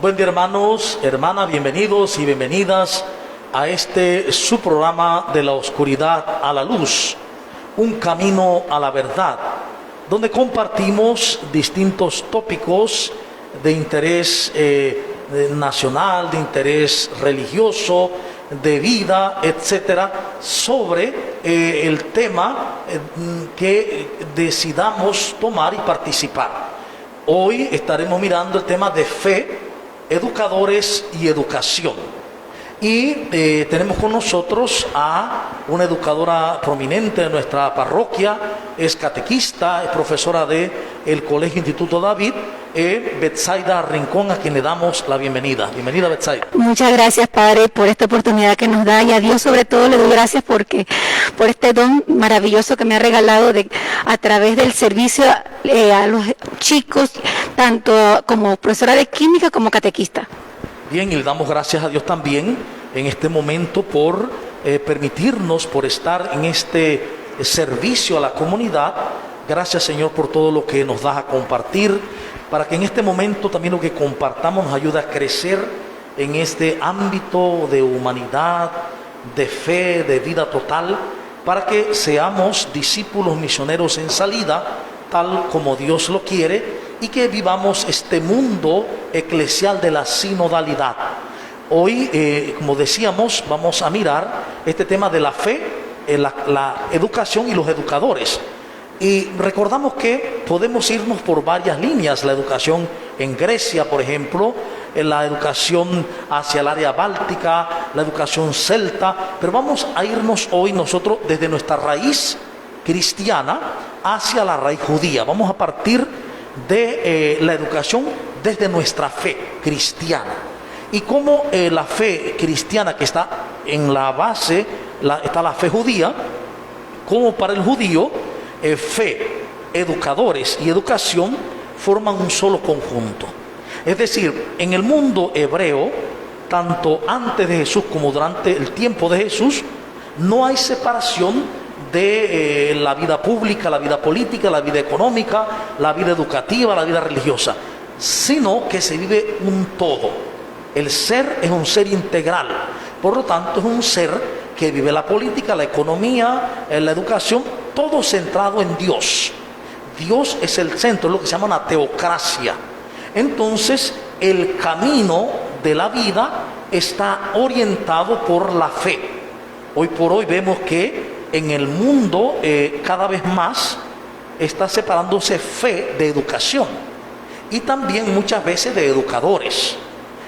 Buen día, hermanos, hermanas, bienvenidos y bienvenidas a su programa de la oscuridad a la luz, un camino a la verdad, donde compartimos distintos tópicos de interés nacional, de interés religioso, de vida, etcétera, sobre el tema que decidamos tomar y participar. Hoy estaremos mirando el tema de fe, educadores y educación. Y tenemos con nosotros a una educadora prominente de nuestra parroquia, es catequista, es profesora del Colegio Instituto David, Betsaida Rincón, a quien le damos la bienvenida. Bienvenida, Betsaida. Muchas gracias, Padre, por esta oportunidad que nos da, y a Dios sobre todo le doy gracias por este don maravilloso que me ha regalado a través del servicio a los chicos, tanto como profesora de química como catequista. Bien, y le damos gracias a Dios también en este momento por permitirnos, por estar en este servicio a la comunidad. Gracias, Señor, por todo lo que nos das a compartir, para que en este momento también lo que compartamos nos ayude a crecer en este ámbito de humanidad, de fe, de vida total, para que seamos discípulos misioneros en salida, tal como Dios lo quiere, y que vivamos este mundo eclesial de la sinodalidad. Hoy, como decíamos, vamos a mirar este tema de la fe, la educación y los educadores. Y recordamos que podemos irnos por varias líneas: la educación en Grecia, por ejemplo, la educación hacia el área báltica, la educación celta, pero vamos a irnos hoy nosotros desde nuestra raíz cristiana hacia la raíz judía. Vamos a partir de la educación desde nuestra fe cristiana, y cómo la fe cristiana, que está en la base, está la fe judía, como para el judío fe, educadores y educación forman un solo conjunto. Es decir, en el mundo hebreo, tanto antes de Jesús como durante el tiempo de Jesús, no hay separación de la vida pública, la vida política, la vida económica, la vida educativa, la vida religiosa, sino que se vive un todo. El ser es un ser integral, por lo tanto es un ser que vive la política, la economía, la educación, todo centrado en Dios. Dios es el centro, es lo que se llama una teocracia. Entonces el camino de la vida está orientado por la fe. Hoy por hoy vemos que en el mundo cada vez más está separándose fe de educación, y también muchas veces de educadores,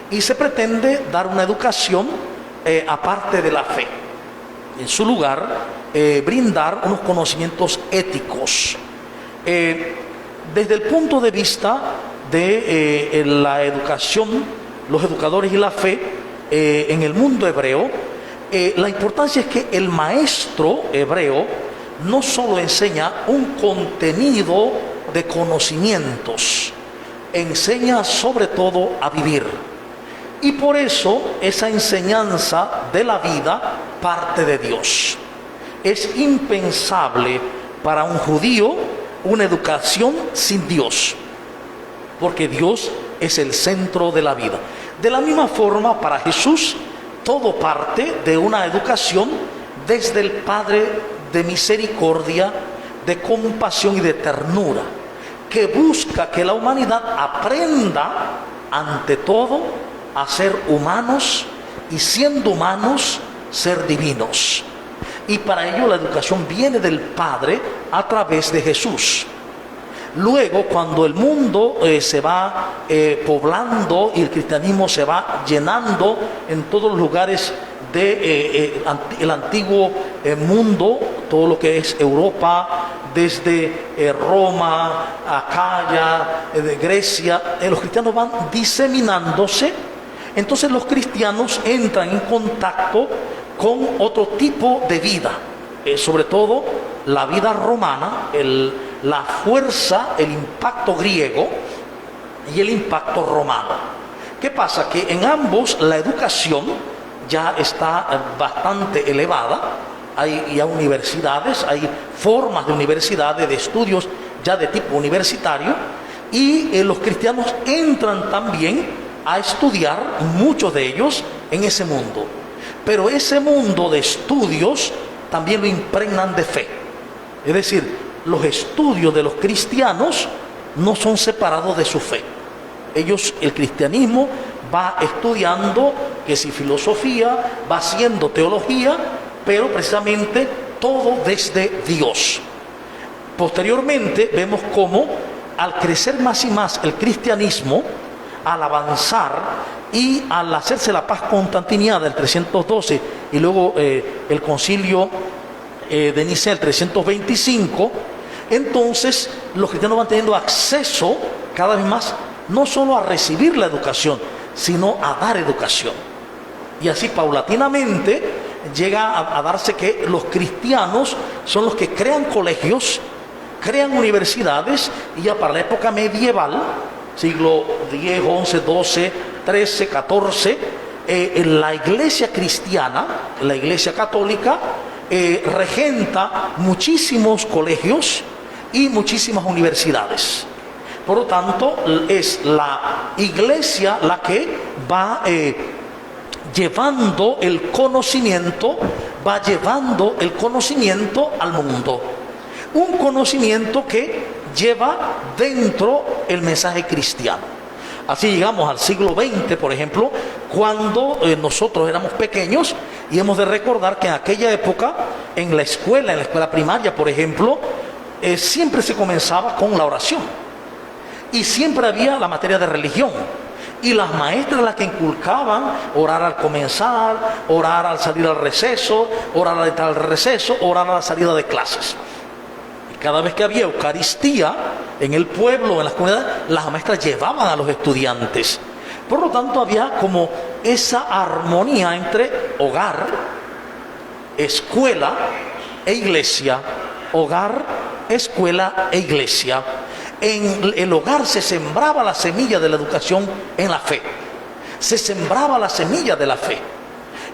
y se pretende dar una educación aparte de la fe. En su lugar, brindar unos conocimientos éticos. Desde el punto de vista de la educación, los educadores y la fe en el mundo hebreo, la importancia es que el maestro hebreo no solo enseña un contenido de conocimientos, enseña sobre todo a vivir. Y por eso esa enseñanza de la vida parte de Dios. Es impensable para un judío una educación sin Dios, porque Dios es el centro de la vida. De la misma forma, para Jesús, todo parte de una educación desde el Padre de misericordia, de compasión y de ternura, que busca que la humanidad aprenda, ante todo, a ser humanos, y siendo humanos, ser divinos. Y para ello la educación viene del Padre a través de Jesús. Luego, cuando el mundo se va poblando y el cristianismo se va llenando en todos los lugares del antiguo mundo, todo lo que es Europa, desde Roma, Acaya, de Grecia, los cristianos van diseminándose. Entonces los cristianos entran en contacto con otro tipo de vida, sobre todo la vida romana, la fuerza, el impacto griego y el impacto romano. ¿Qué pasa? Que en ambos la educación ya está bastante elevada. Hay ya universidades, hay formas de universidades, de estudios ya de tipo universitario, y los cristianos entran también a estudiar, muchos de ellos, en ese mundo. Pero ese mundo de estudios también lo impregnan de fe. Es decir, los estudios de los cristianos no son separados de su fe. Ellos, el cristianismo va estudiando, que si filosofía, va haciendo teología, pero precisamente todo desde Dios. Posteriormente vemos cómo al crecer más y más el cristianismo, al avanzar y al hacerse la paz constantiniana del 312 y luego el concilio de Nicea el 325, entonces los cristianos van teniendo acceso cada vez más no solo a recibir la educación, sino a dar educación. Y así paulatinamente llega a darse que los cristianos son los que crean colegios, crean universidades, y ya para la época medieval, siglo X, XI, XII, XIII, XIV, la iglesia cristiana, la iglesia católica, regenta muchísimos colegios y muchísimas universidades. Por lo tanto, es la iglesia la que va llevando el conocimiento, al mundo. Un conocimiento que lleva dentro el mensaje cristiano. Así llegamos al siglo XX, por ejemplo, cuando nosotros éramos pequeños, y hemos de recordar que en aquella época, en la escuela primaria, por ejemplo, siempre se comenzaba con la oración. Y siempre había la materia de religión. Y las maestras las que inculcaban orar al comenzar, orar al salir al receso, orar al entrar al receso, orar a la salida de clases. Y cada vez que había Eucaristía en el pueblo, en las comunidades, las maestras llevaban a los estudiantes. Por lo tanto, había como esa armonía entre hogar, escuela e iglesia. Hogar, escuela e iglesia. En el hogar se sembraba la semilla de la educación en la fe. Se sembraba la semilla de la fe.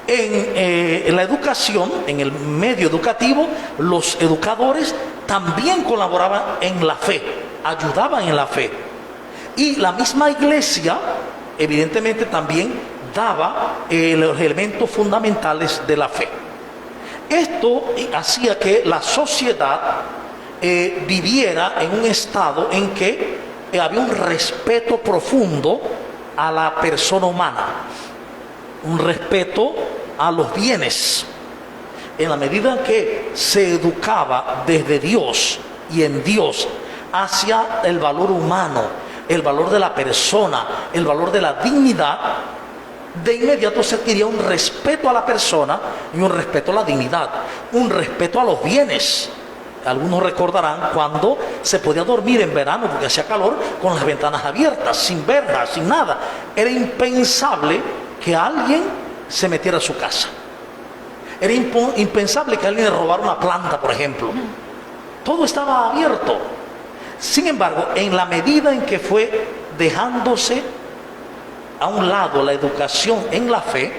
En la educación, en el medio educativo, los educadores también colaboraban en la fe, ayudaban en la fe. Y la misma iglesia, evidentemente, también daba los elementos fundamentales de la fe. Esto hacía que la sociedad viviera en un estado en que había un respeto profundo a la persona humana, un respeto a los bienes. En la medida en que se educaba desde Dios y en Dios hacia el valor humano, el valor de la persona, el valor de la dignidad, de inmediato se adquiría un respeto a la persona y un respeto a la dignidad, un respeto a los bienes. Algunos recordarán cuando se podía dormir en verano porque hacía calor con las ventanas abiertas, sin verjas, sin nada. Era impensable que alguien se metiera a su casa. Era impensable que alguien le robara una planta, por ejemplo. Todo estaba abierto. Sin embargo, en la medida en que fue dejándose a un lado la educación en la fe,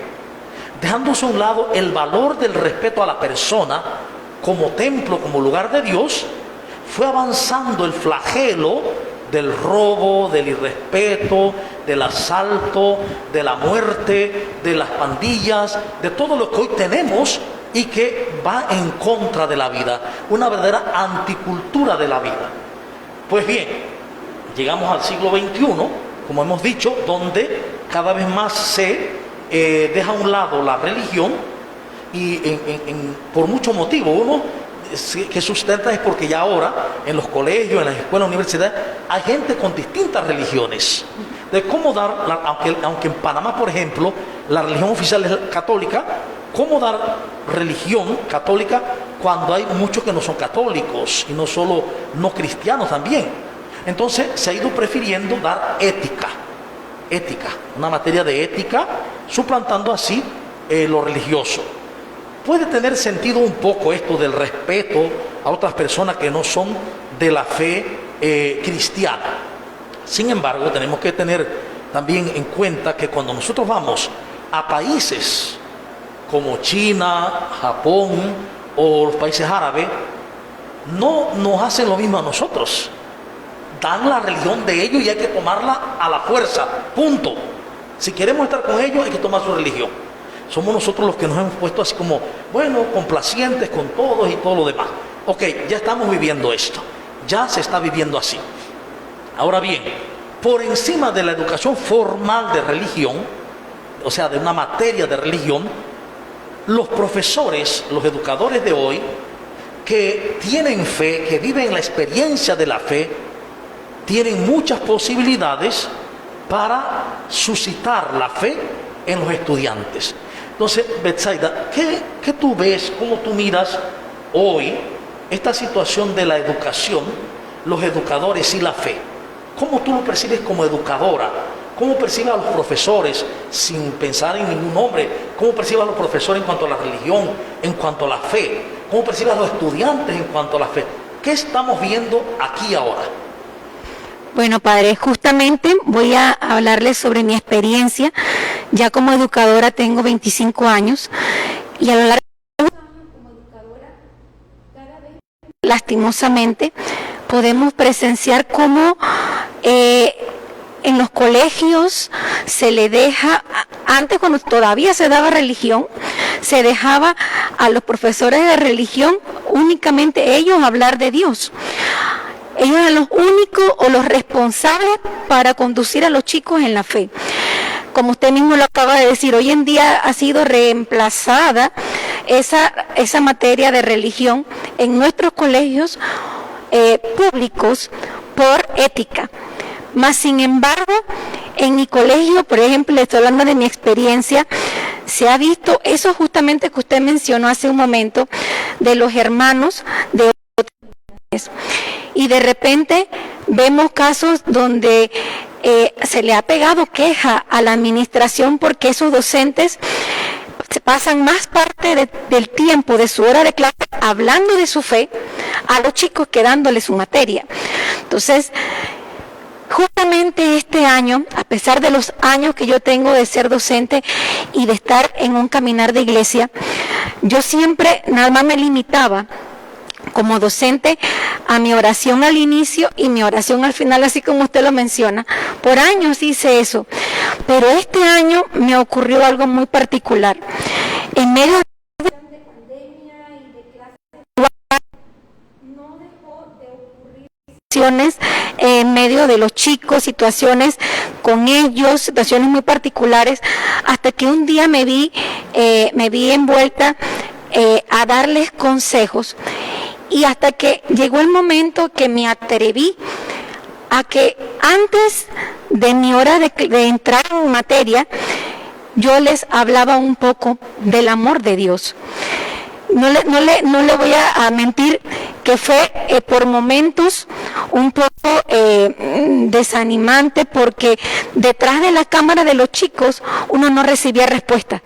dejándose a un lado el valor del respeto a la persona como templo, como lugar de Dios, fue avanzando el flagelo del robo, del irrespeto, del asalto, de la muerte, de las pandillas, de todo lo que hoy tenemos y que va en contra de la vida, una verdadera anticultura de la vida. Pues bien, llegamos al siglo XXI, como hemos dicho, donde cada vez más se deja a un lado la religión. Y por muchos motivos. Uno que sustenta es porque ya ahora en los colegios, en las escuelas, universidades, hay gente con distintas religiones. De cómo dar, aunque en Panamá, por ejemplo, la religión oficial es católica, cómo dar religión católica cuando hay muchos que no son católicos y no solo no cristianos también. Entonces se ha ido prefiriendo dar ética, una materia de ética, suplantando así lo religioso. Puede tener sentido un poco esto del respeto a otras personas que no son de la fe cristiana. Sin embargo, tenemos que tener también en cuenta que cuando nosotros vamos a países como China, Japón o los países árabes, no nos hacen lo mismo a nosotros. Dan la religión de ellos y hay que tomarla a la fuerza, punto. Si queremos estar con ellos, hay que tomar su religión. Somos nosotros los que nos hemos puesto así como, bueno, complacientes con todos y todo lo demás. Ok, ya estamos viviendo esto. Ya se está viviendo así. Ahora bien, por encima de la educación formal de religión, o sea, de una materia de religión, los profesores, los educadores de hoy, que tienen fe, que viven la experiencia de la fe, tienen muchas posibilidades para suscitar la fe en los estudiantes. Entonces, Betsaida, ¿qué tú ves, cómo tú miras hoy esta situación de la educación, los educadores y la fe? ¿Cómo tú lo percibes como educadora? ¿Cómo percibes a los profesores, sin pensar en ningún nombre? ¿Cómo percibes a los profesores en cuanto a la religión, en cuanto a la fe? ¿Cómo percibes a los estudiantes en cuanto a la fe? ¿Qué estamos viendo aquí ahora? Bueno, padre, justamente voy a hablarles sobre mi experiencia. Ya como educadora tengo 25 años y a lo largo de los años como educadora, cada vez lastimosamente podemos presenciar cómo en los colegios se le deja, antes cuando todavía se daba religión, se dejaba a los profesores de religión únicamente ellos hablar de Dios. Ellos eran los únicos o los responsables para conducir a los chicos en la fe. Como usted mismo lo acaba de decir, hoy en día ha sido reemplazada esa materia de religión en nuestros colegios públicos por ética. Mas, sin embargo, en mi colegio, por ejemplo, le estoy hablando de mi experiencia, se ha visto eso justamente que usted mencionó hace un momento, de los hermanos de otras. Y de repente vemos casos donde se le ha pegado queja a la administración porque esos docentes se pasan más parte del tiempo de su hora de clase hablando de su fe a los chicos que dándoles su materia. Entonces, justamente este año, a pesar de los años que yo tengo de ser docente y de estar en un caminar de iglesia, yo siempre nada más me limitaba como docente a mi oración al inicio y mi oración al final, así como usted lo menciona. Por años hice eso, pero este año me ocurrió algo muy particular. En medio de pandemia y de clases, no dejó de ocurrir situaciones en medio de los chicos, situaciones con ellos, situaciones muy particulares, hasta que un día me vi envuelta a darles consejos. Y hasta que llegó el momento que me atreví a que antes de mi hora de entrar en materia, yo les hablaba un poco del amor de Dios. No le voy a mentir que fue por momentos un poco desanimante, porque detrás de la cámara de los chicos uno no recibía respuesta.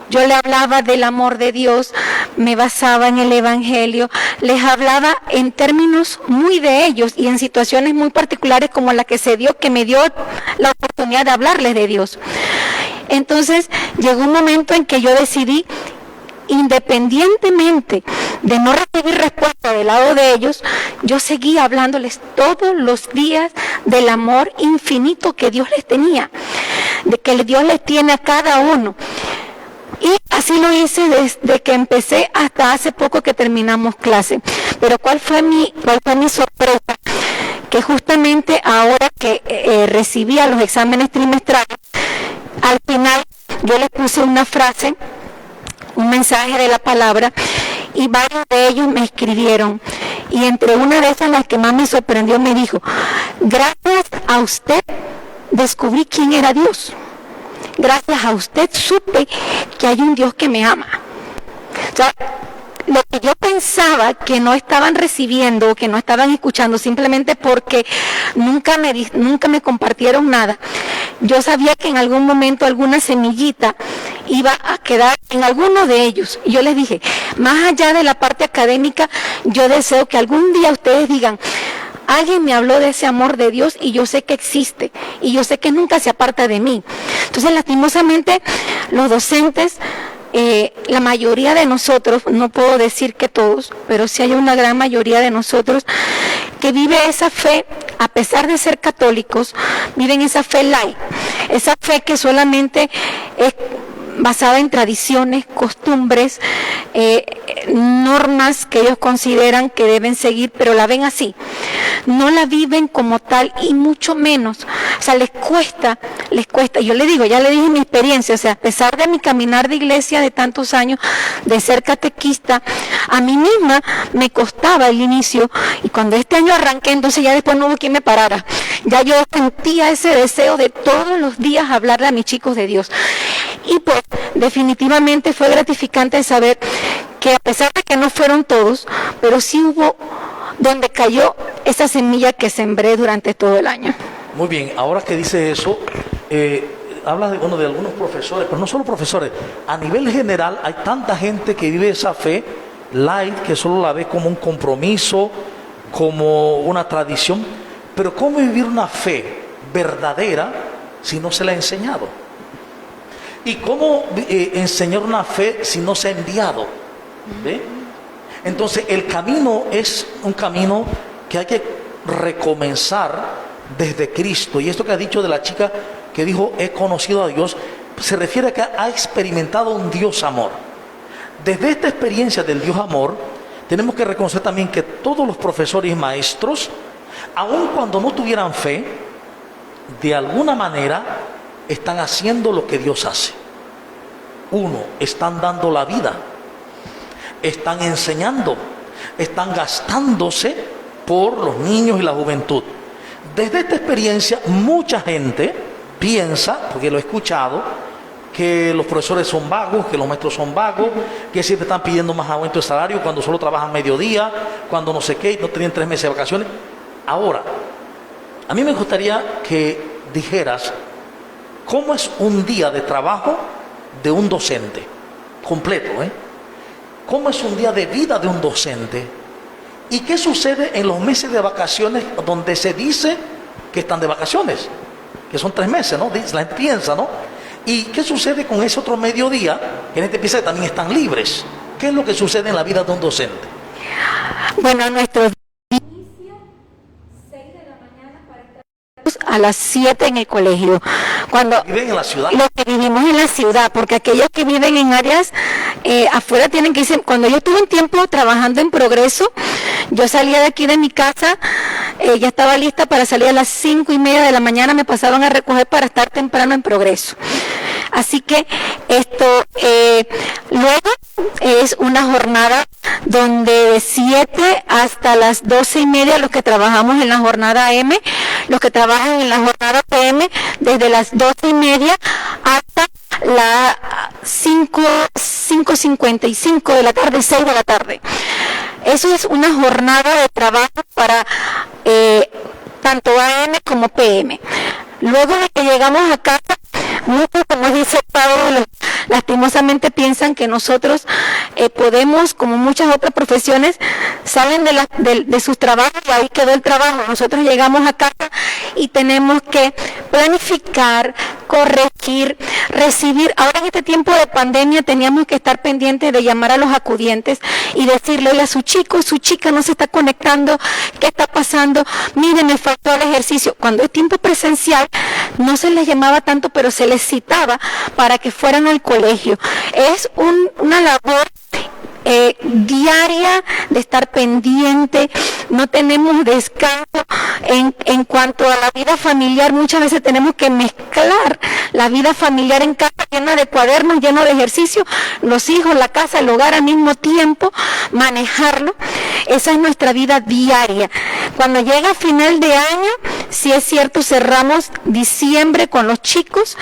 Yo le hablaba del amor de Dios, me basaba en el Evangelio, les hablaba en términos muy de ellos y en situaciones muy particulares como la que se dio, que me dio la oportunidad de hablarles de Dios. Entonces llegó un momento en que yo decidí, independientemente de no recibir respuesta del lado de ellos, yo seguía hablándoles todos los días del amor infinito que Dios les tenía, de que Dios les tiene a cada uno. Y así lo hice desde que empecé hasta hace poco que terminamos clase. Pero ¿cuál fue mi sorpresa? Que justamente ahora que recibía los exámenes trimestrales, al final yo les puse una frase, un mensaje de la palabra, y varios de ellos me escribieron. Y entre una de esas, las que más me sorprendió, me dijo: gracias a usted descubrí quién era Dios. Gracias a usted supe que hay un Dios que me ama. O sea, lo que yo pensaba que no estaban recibiendo o que no estaban escuchando simplemente porque nunca me compartieron nada, yo sabía que en algún momento alguna semillita iba a quedar en alguno de ellos. Y yo les dije, más allá de la parte académica, yo deseo que algún día ustedes digan: alguien me habló de ese amor de Dios y yo sé que existe y yo sé que nunca se aparta de mí. Entonces, lastimosamente, los docentes, la mayoría de nosotros, no puedo decir que todos, pero sí hay una gran mayoría de nosotros que vive esa fe, a pesar de ser católicos, viven esa fe light, esa fe que solamente es basada en tradiciones, costumbres, normas que ellos consideran que deben seguir, pero la ven así, no la viven como tal y mucho menos, o sea, les cuesta, yo le digo, ya le dije mi experiencia, o sea, a pesar de mi caminar de iglesia de tantos años, de ser catequista, a mí misma me costaba el inicio, y cuando este año arranqué, entonces ya después no hubo quien me parara, ya yo sentía ese deseo de todos los días hablarle a mis chicos de Dios, y pues definitivamente fue gratificante saber que a pesar de que no fueron todos, pero sí hubo donde cayó esa semilla que sembré durante todo el año. Muy bien, ahora que dice eso, habla de algunos profesores, pero no solo profesores, a nivel general hay tanta gente que vive esa fe light, que solo la ve como un compromiso, como una tradición, pero ¿cómo vivir una fe verdadera si no se la ha enseñado? ¿Y cómo enseñar una fe si no se ha enviado? ¿Ve? Entonces el camino es un camino que hay que recomenzar desde Cristo. Y esto que ha dicho de la chica que dijo he conocido a Dios, se refiere a que ha experimentado un Dios amor. Desde esta experiencia del Dios amor tenemos que reconocer también que todos los profesores y maestros, aun cuando no tuvieran fe, de alguna manera están haciendo lo que Dios hace. Uno, están dando la vida, están enseñando, están gastándose por los niños y la juventud. Desde esta experiencia mucha gente piensa, porque lo he escuchado, que los profesores son vagos, que los maestros son vagos, que siempre están pidiendo más aumento de salario cuando solo trabajan mediodía, cuando no sé qué, no tienen 3 meses de vacaciones. Ahora, a mí me gustaría que dijeras cómo es un día de trabajo de un docente completo, ¿Cómo es un día de vida de un docente? ¿Y qué sucede en los meses de vacaciones donde se dice que están de vacaciones? Que son 3 meses, ¿no? La gente piensa, ¿no? ¿Y qué sucede con ese otro mediodía? Que la gente piensa que también están libres. ¿Qué es lo que sucede en la vida de un docente? Bueno, nuestro a las 7 en el colegio. Cuando ¿Viven en la ciudad? Los que vivimos en la ciudad, porque aquellos que viven en áreas afuera tienen que irse. Cuando yo tuve un tiempo trabajando en Progreso, yo salía de aquí de mi casa, ya estaba lista para salir a las 5:30 de la mañana, me pasaron a recoger para estar temprano en Progreso. Así que esto luego es una jornada donde de 7 hasta las 12:30 los que trabajamos en la jornada AM, los que trabajan en la jornada PM desde las 12:30 hasta las 5:55 de la tarde, 6 de la tarde. Eso es una jornada de trabajo para tanto AM como PM. Luego de que llegamos a casa, muchos, como dice Pablo, lastimosamente piensan que nosotros podemos, como muchas otras profesiones, salen de sus trabajos y ahí quedó el trabajo. Nosotros llegamos a casa y tenemos que planificar, corregir, recibir. Ahora en este tiempo de pandemia teníamos que estar pendientes de llamar a los acudientes y decirle, oye, a su chico, su chica no se está conectando, ¿qué está pasando? Mire, me faltó el ejercicio. Cuando es tiempo presencial, no se les llamaba tanto, pero se les citaba para que fueran al colegio. Es una labor diaria de estar pendiente, no tenemos descanso. En cuanto a la vida familiar, muchas veces tenemos que mezclar la vida familiar en casa, llena de cuadernos, lleno de ejercicio, los hijos, la casa, el hogar al mismo tiempo, manejarlo. Esa es nuestra vida diaria. Cuando llega final de año, sí es cierto, cerramos diciembre con los chicos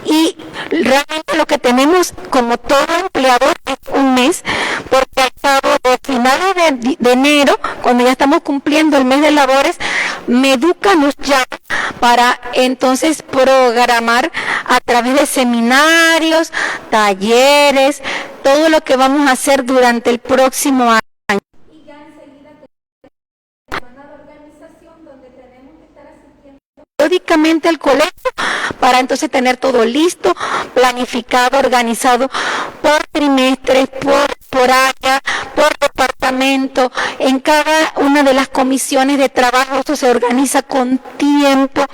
y realmente lo que tenemos como todo empleador es un mes, porque al cabo de finales de enero, cuando ya estamos cumpliendo el mes de labores, Meduca nos llama para entonces programar a través de seminarios, talleres, todo lo que vamos a hacer durante el próximo año. Y ya enseguida semana de organización donde tenemos que estar asistiendo periódicamente al colegio para entonces tener todo listo, planificado, organizado por trimestres, por por área, por departamento, en cada una de las comisiones de trabajo. Esto se organiza con tiempo,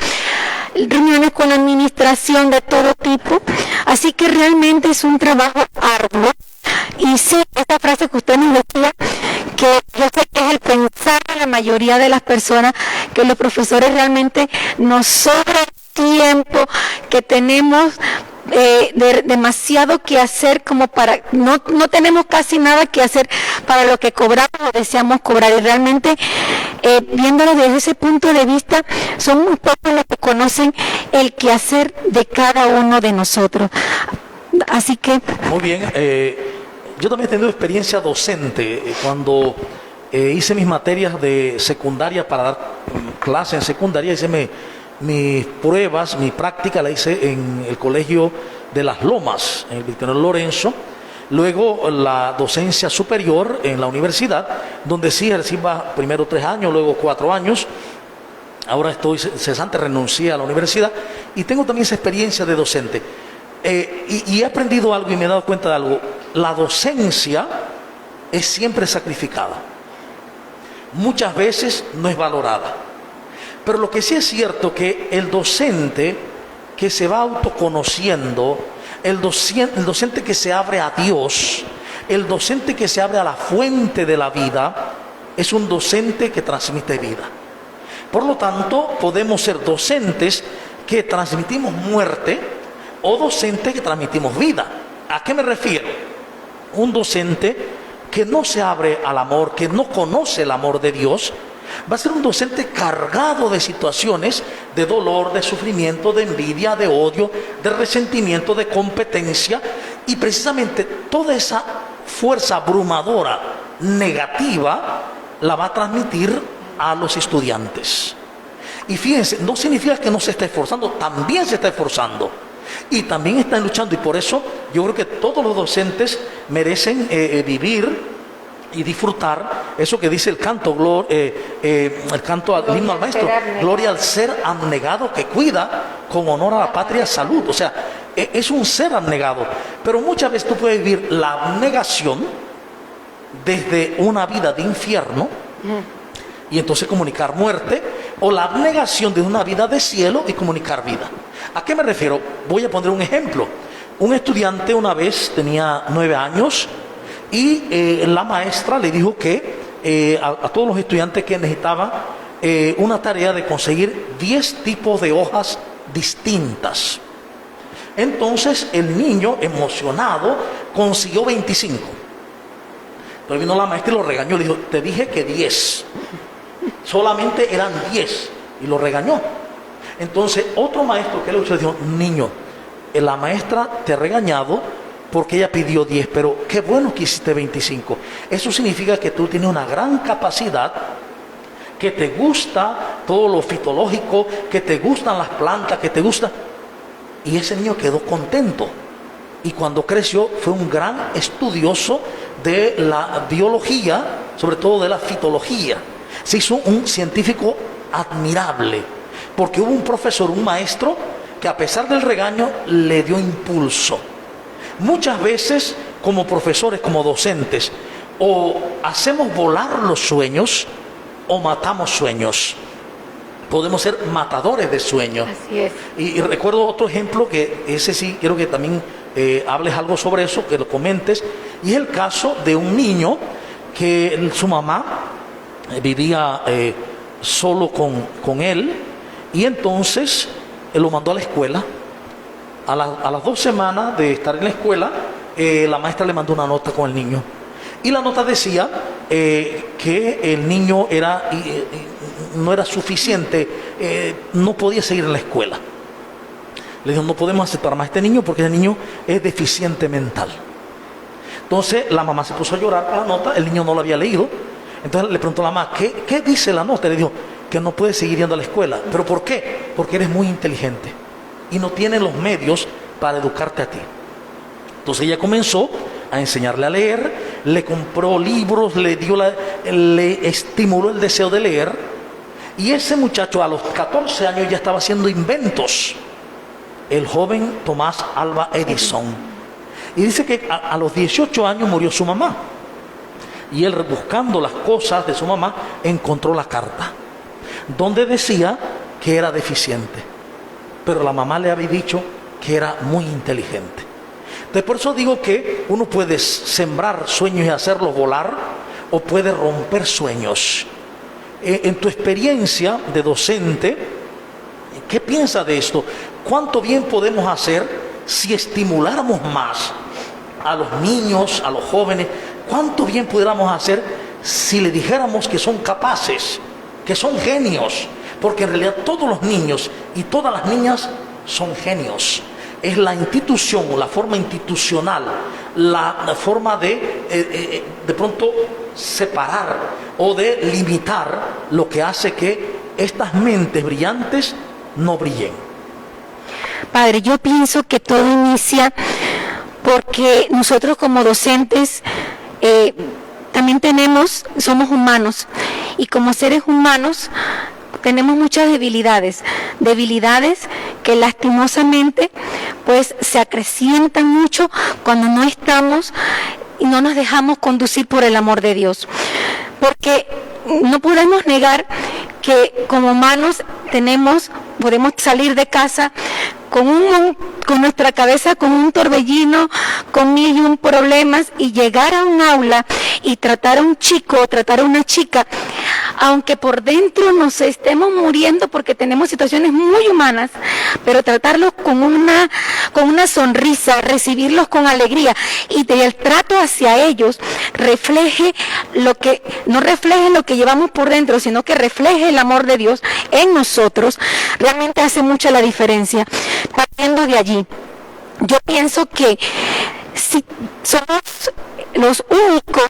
reuniones con administración de todo tipo, así que realmente es un trabajo arduo. Y sí, esta frase que usted nos decía, que yo sé que es el pensar de la mayoría de las personas, que los profesores realmente nos sobra tiempo, que tenemos demasiado que hacer como para, no tenemos casi nada que hacer para lo que cobramos o deseamos cobrar, y realmente viéndolo desde ese punto de vista, son muy pocos los que conocen el quehacer de cada uno de nosotros. Así que... Muy bien, yo también he tenido experiencia docente cuando hice mis materias de secundaria para dar clase en secundaria. Hice mis pruebas, mi práctica la hice en el colegio de Las Lomas, en el Victoriano Lorenzo. Luego la docencia superior en la universidad, donde sí ejercí primero 3 años, luego 4 años. Ahora estoy cesante, renuncié a la universidad y tengo también esa experiencia de docente. Y he aprendido algo y me he dado cuenta de algo. La docencia es siempre sacrificada. Muchas veces no es valorada. Pero lo que sí es cierto que el docente que se va autoconociendo, el docente que se abre a Dios, el docente que se abre a la fuente de la vida, es un docente que transmite vida. Por lo tanto, podemos ser docentes que transmitimos muerte o docentes que transmitimos vida. ¿A qué me refiero? Un docente que no se abre al amor, que no conoce el amor de Dios, va a ser un docente cargado de situaciones de dolor, de sufrimiento, de envidia, de odio, de resentimiento, de competencia, y precisamente toda esa fuerza abrumadora negativa la va a transmitir a los estudiantes. Y fíjense, no significa que no se esté esforzando, también se está esforzando y también están luchando, y por eso yo creo que todos los docentes merecen vivir y disfrutar eso que dice el canto, el canto al himno al maestro: gloria al ser abnegado que cuida con honor a la patria salud. O sea, es un ser abnegado, pero muchas veces tú puedes vivir la abnegación desde una vida de infierno y entonces comunicar muerte, o la abnegación de una vida de cielo y comunicar vida. ¿A qué me refiero? Voy a poner un ejemplo. Un estudiante una vez tenía 9 años y la maestra le dijo que a todos los estudiantes que necesitaban una tarea de conseguir 10 tipos de hojas distintas. Entonces el niño, emocionado, consiguió 25. Entonces vino la maestra y lo regañó, le dijo: te dije que 10, solamente eran 10, y lo regañó. Entonces otro maestro que le dijo: niño, la maestra te ha regañado porque ella pidió 10, pero qué bueno que hiciste 25. Eso significa que tú tienes una gran capacidad, que te gusta todo lo fitológico, que te gustan las plantas, que te gusta. Y ese niño quedó contento. Y cuando creció fue un gran estudioso de la biología, sobre todo de la fitología. Se hizo un científico admirable, porque hubo un profesor, un maestro, que a pesar del regaño le dio impulso. Muchas veces, como profesores, como docentes, o hacemos volar los sueños o matamos sueños. Podemos ser matadores de sueños. Así es. Y recuerdo otro ejemplo, que ese sí quiero que también hables algo sobre eso, que lo comentes, y es el caso de un niño que su mamá vivía solo con él, y entonces él lo mandó a la escuela. A las 2 semanas de estar en la escuela, la maestra le mandó una nota con el niño. Y la nota decía que el niño no era suficiente, no podía seguir en la escuela. Le dijo: no podemos aceptar más a este niño porque el niño es deficiente mental. Entonces la mamá se puso a llorar por la nota, el niño no lo había leído. Entonces le preguntó a la mamá: ¿qué dice la nota? Le dijo que no puede seguir yendo a la escuela. ¿Pero por qué? Porque eres muy inteligente y no tienen los medios para educarte a ti. Entonces ella comenzó a enseñarle a leer, le compró libros, le estimuló el deseo de leer, y ese muchacho a los 14 años ya estaba haciendo inventos, el joven Tomás Alva Edison. Y dice que a los 18 años murió su mamá. Y él, buscando las cosas de su mamá, encontró la carta donde decía que era deficiente, pero la mamá le había dicho que era muy inteligente. Entonces, por eso digo que uno puede sembrar sueños y hacerlos volar, o puede romper sueños. En tu experiencia de docente, ¿qué piensas de esto? ¿Cuánto bien podemos hacer si estimuláramos más a los niños, a los jóvenes? ¿Cuánto bien pudiéramos hacer si le dijéramos que son capaces, que son genios? Porque en realidad todos los niños y todas las niñas son genios. Es la institución, la forma institucional, la forma de pronto separar o de limitar lo que hace que estas mentes brillantes no brillen. Padre, yo pienso que todo inicia porque nosotros como docentes también somos humanos, y como seres humanos tenemos muchas debilidades que lastimosamente pues se acrecientan mucho cuando no estamos y no nos dejamos conducir por el amor de Dios. Porque no podemos negar que como humanos podemos salir de casa con nuestra cabeza con un torbellino, con mil y un problemas, y llegar a un aula y tratar a un chico o tratar a una chica, aunque por dentro nos estemos muriendo porque tenemos situaciones muy humanas, pero tratarlos con una sonrisa, recibirlos con alegría, y el trato hacia ellos no refleje lo que llevamos por dentro, sino que refleje el amor de Dios en nosotros, realmente hace mucha la diferencia. Partiendo de allí, yo pienso que si somos los únicos,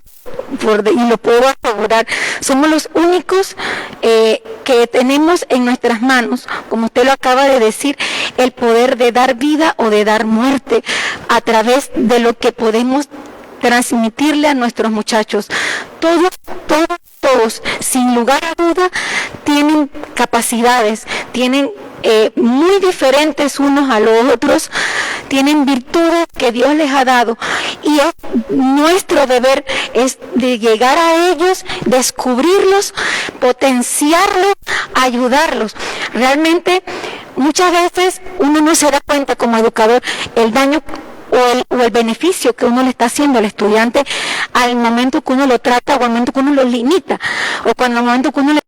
y lo puedo asegurar, somos los únicos que tenemos en nuestras manos, como usted lo acaba de decir, el poder de dar vida o de dar muerte a través de lo que podemos transmitirle a nuestros muchachos. Todos, sin lugar a duda, tienen capacidades, tienen muy diferentes unos a los otros, tienen virtudes que Dios les ha dado, y nuestro deber es de llegar a ellos, descubrirlos, potenciarlos, ayudarlos. Realmente muchas veces uno no se da cuenta como educador el daño o el beneficio que uno le está haciendo al estudiante al momento que uno lo trata, o al momento que uno lo limita, o cuando al momento que uno le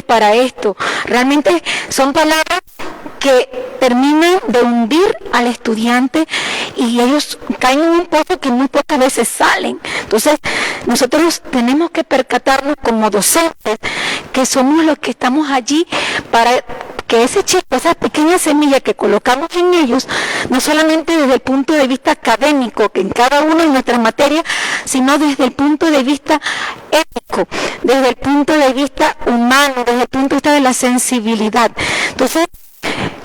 para esto. Realmente son palabras que terminan de hundir al estudiante, y ellos caen en un pozo que muy pocas veces salen. Entonces nosotros tenemos que percatarnos como docentes que somos los que estamos allí para que ese chico, esa pequeña semilla que colocamos en ellos, no solamente desde el punto de vista académico, que en cada una de nuestras materias, sino desde el punto de vista ético, desde el punto de vista humano, desde el punto de vista de la sensibilidad. Entonces,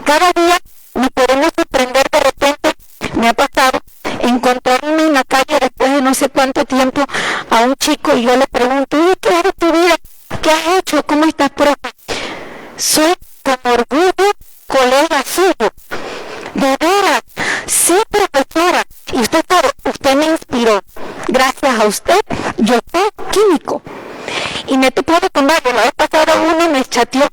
cada día nos podemos sorprender. De repente me ha pasado encontrarme en la calle después de no sé cuánto tiempo a un chico, y yo le pregunto: ¿qué es tu vida? ¿Qué has hecho? ¿Cómo estás, profe? Soy con orgullo colega suyo. De veras, sí, profesora. Y usted me inspiró. Gracias a usted, yo soy químico. Y me topó con varios. La vez pasada uno me chateó,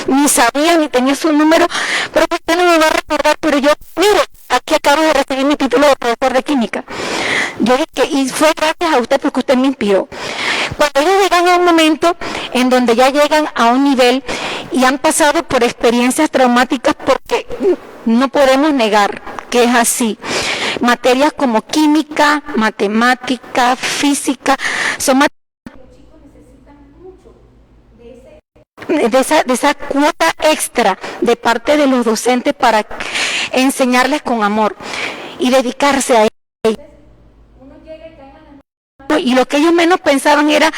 ni sabía, ni tenía su número, pero usted no me va a recordar, pero yo, mire, aquí acabo de recibir mi título de profesor de química. Yo dije, y fue gracias a usted porque usted me inspiró. Cuando ellos llegan a un momento en donde ya llegan a un nivel y han pasado por experiencias traumáticas, porque no podemos negar que es así. Materias como química, matemática, física, son materias de esa cuota extra de parte de los docentes para enseñarles con amor y dedicarse a ellos. Y lo que ellos menos pensaban era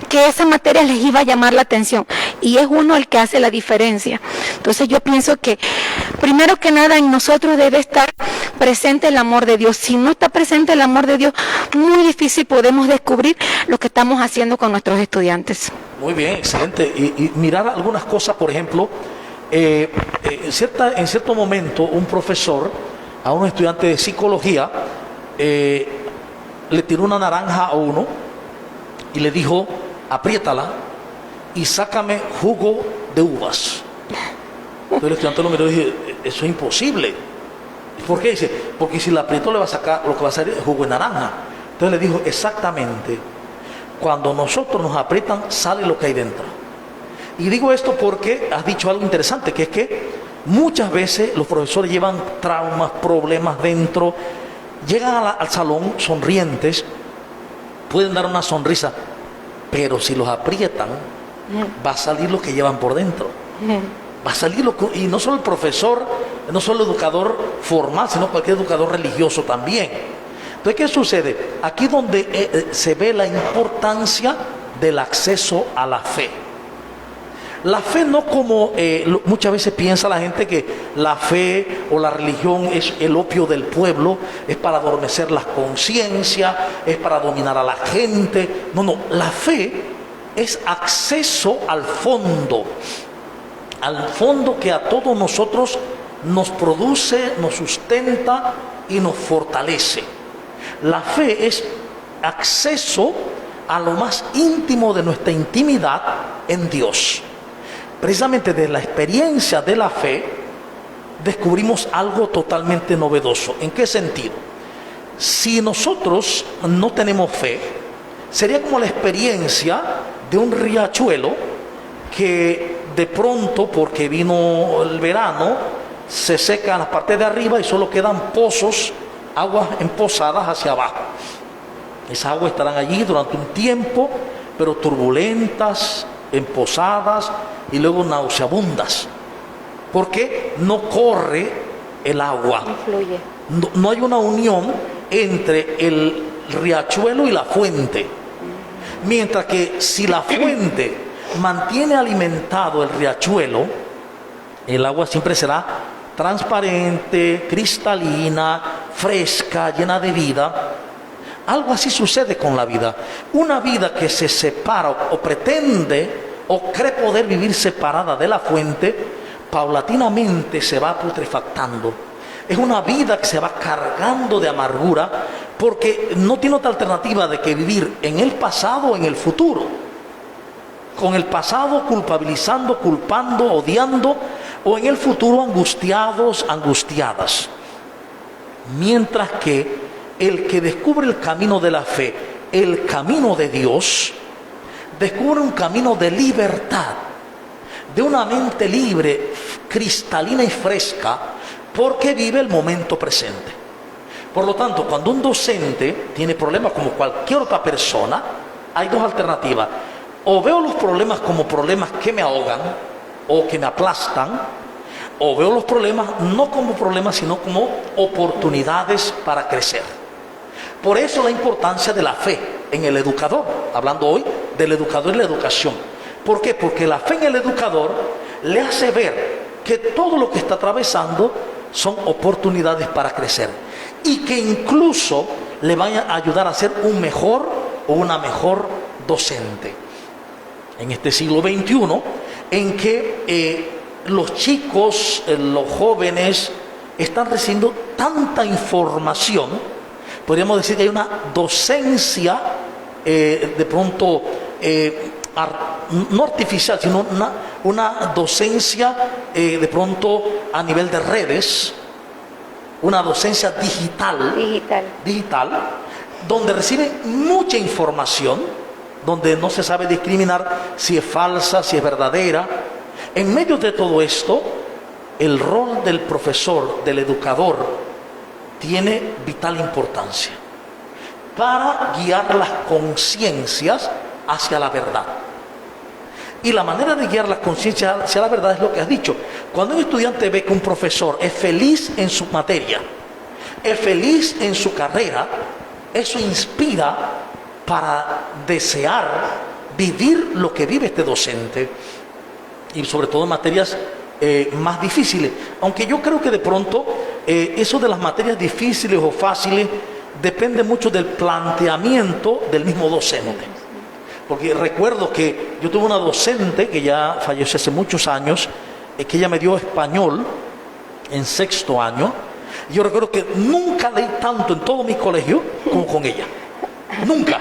que esa materia les iba a llamar la atención, y es uno el que hace la diferencia. Entonces yo pienso que primero que nada en nosotros debe estar presente el amor de Dios. Si no está presente el amor de Dios, muy difícil podemos descubrir lo que estamos haciendo con nuestros estudiantes. Muy bien, excelente. Y mirar algunas cosas, por ejemplo, en cierto momento un profesor a un estudiante de psicología, le tiró una naranja a uno y le dijo, apriétala y sácame jugo de uvas. Entonces el estudiante lo miró y dijo, eso es imposible. ¿Por qué? Dice, porque si la aprieto le va a sacar, lo que va a salir es jugo de naranja. Entonces le dijo, exactamente, cuando nosotros nos aprietan, sale lo que hay dentro. Y digo esto porque has dicho algo interesante, que es que muchas veces los profesores llevan traumas, problemas dentro, llegan al salón sonrientes, pueden dar una sonrisa, pero si los aprietan, va a salir lo que llevan por dentro. Va a salir y no solo el profesor, no solo el educador formal, sino cualquier educador religioso también. Entonces, ¿qué sucede? Aquí donde se ve la importancia del acceso a la fe. La fe no como muchas veces piensa la gente que la fe o la religión es el opio del pueblo, es para adormecer las conciencias, es para dominar a la gente. No, no, la fe es acceso al fondo que a todos nosotros nos produce, nos sustenta y nos fortalece. La fe es acceso a lo más íntimo de nuestra intimidad en Dios. Precisamente de la experiencia de la fe descubrimos algo totalmente novedoso. ¿En qué sentido? Si nosotros no tenemos fe, sería como la experiencia de un riachuelo que de pronto, porque vino el verano, se secan las partes de arriba y solo quedan pozos, aguas empozadas hacia abajo. Esas aguas estarán allí durante un tiempo, pero turbulentas, empozadas y luego nauseabundas, porque no corre el agua, no hay una unión entre el riachuelo y la fuente. Mientras que si la fuente mantiene alimentado el riachuelo, el agua siempre será transparente, cristalina, fresca, llena de vida. Algo así sucede con la vida. Una vida que se separa o pretende o cree poder vivir separada de la fuente, paulatinamente se va putrefactando. Es una vida que se va cargando de amargura porque no tiene otra alternativa de que vivir en el pasado o en el futuro. Con el pasado culpabilizando, culpando, odiando, o en el futuro angustiados, angustiadas. Mientras que el que descubre el camino de la fe, el camino de Dios, descubre un camino de libertad, de una mente libre, cristalina y fresca, porque vive el momento presente. Por lo tanto, cuando un docente tiene problemas como cualquier otra persona, hay dos alternativas. O veo los problemas como problemas que me ahogan o que me aplastan, o veo los problemas no como problemas, sino como oportunidades para crecer. Por eso la importancia de la fe en el educador, hablando hoy del educador y la educación. ¿Por qué? Porque la fe en el educador le hace ver que todo lo que está atravesando son oportunidades para crecer y que incluso le van a ayudar a ser un mejor o una mejor docente. En este siglo XXI, en que los chicos, los jóvenes, están recibiendo tanta información, podríamos decir que hay una docencia de pronto, no artificial, sino una docencia de pronto a nivel de redes, una docencia digital, donde reciben mucha información, donde no se sabe discriminar si es falsa, si es verdadera. En medio de todo esto, el rol del profesor, del educador, tiene vital importancia para guiar las conciencias hacia la verdad. Y la manera de guiar las conciencias hacia la verdad es lo que has dicho. Cuando un estudiante ve que un profesor es feliz en su materia, es feliz en su carrera, eso inspira para desear vivir lo que vive este docente, y sobre todo en materias más difíciles. Aunque yo creo que de pronto eso de las materias difíciles o fáciles depende mucho del planteamiento del mismo docente. Porque recuerdo que yo tuve una docente que ya falleció hace muchos años, que ella me dio español en 6º año, Yo recuerdo que nunca leí tanto en todo mi colegio como con ella. Nunca.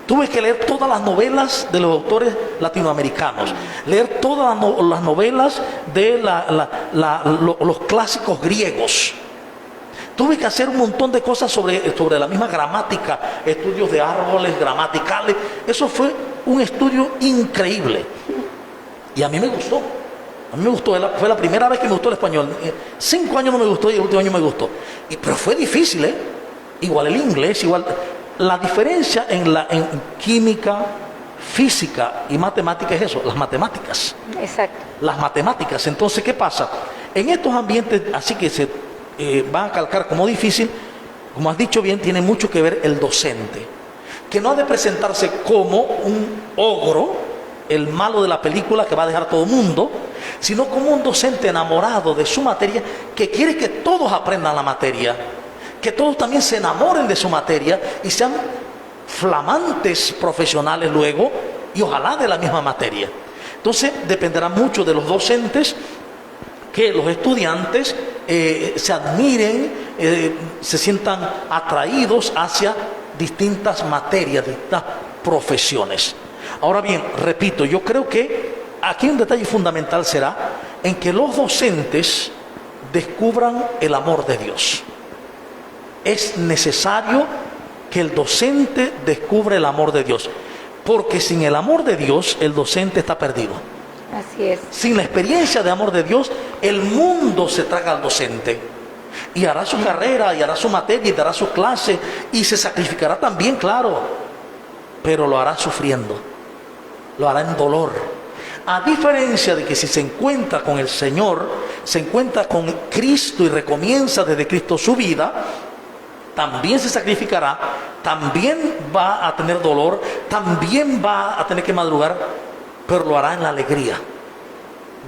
Tuve que leer todas las novelas de los autores latinoamericanos, leer todas las novelas de los clásicos griegos. Tuve que hacer un montón de cosas sobre la misma gramática, estudios de árboles gramaticales. Eso fue un estudio increíble. Y a mí me gustó. A mí me gustó. Fue la primera vez que me gustó el español. 5 años no me gustó y el último año me gustó. Pero fue difícil, ¿eh? Igual el inglés, igual. La diferencia en química, física y matemática es eso, las matemáticas. Exacto. Las matemáticas. Entonces, ¿qué pasa? En estos ambientes, así que se van a calcar como difícil, como has dicho bien, tiene mucho que ver el docente, que no ha de presentarse como un ogro, el malo de la película que va a dejar a todo el mundo, sino como un docente enamorado de su materia, que quiere que todos aprendan la materia, que todos también se enamoren de su materia y sean flamantes profesionales luego, y ojalá de la misma materia. Entonces dependerá mucho de los docentes que los estudiantes se admiren, se sientan atraídos hacia distintas materias, distintas profesiones. Ahora bien, repito, yo creo que aquí un detalle fundamental será en que los docentes descubran el amor de Dios. Es necesario que el docente descubra el amor de Dios, porque sin el amor de Dios el docente está perdido. Así es. Sin la experiencia de amor de Dios, el mundo se traga al docente y hará su carrera, y hará su materia, y dará su clase, y se sacrificará también, claro, pero lo hará sufriendo, lo hará en dolor. A diferencia de que si se encuentra con el Señor, se encuentra con Cristo y recomienza desde Cristo su vida, también se sacrificará, también va a tener dolor, también va a tener que madrugar, pero lo hará en la alegría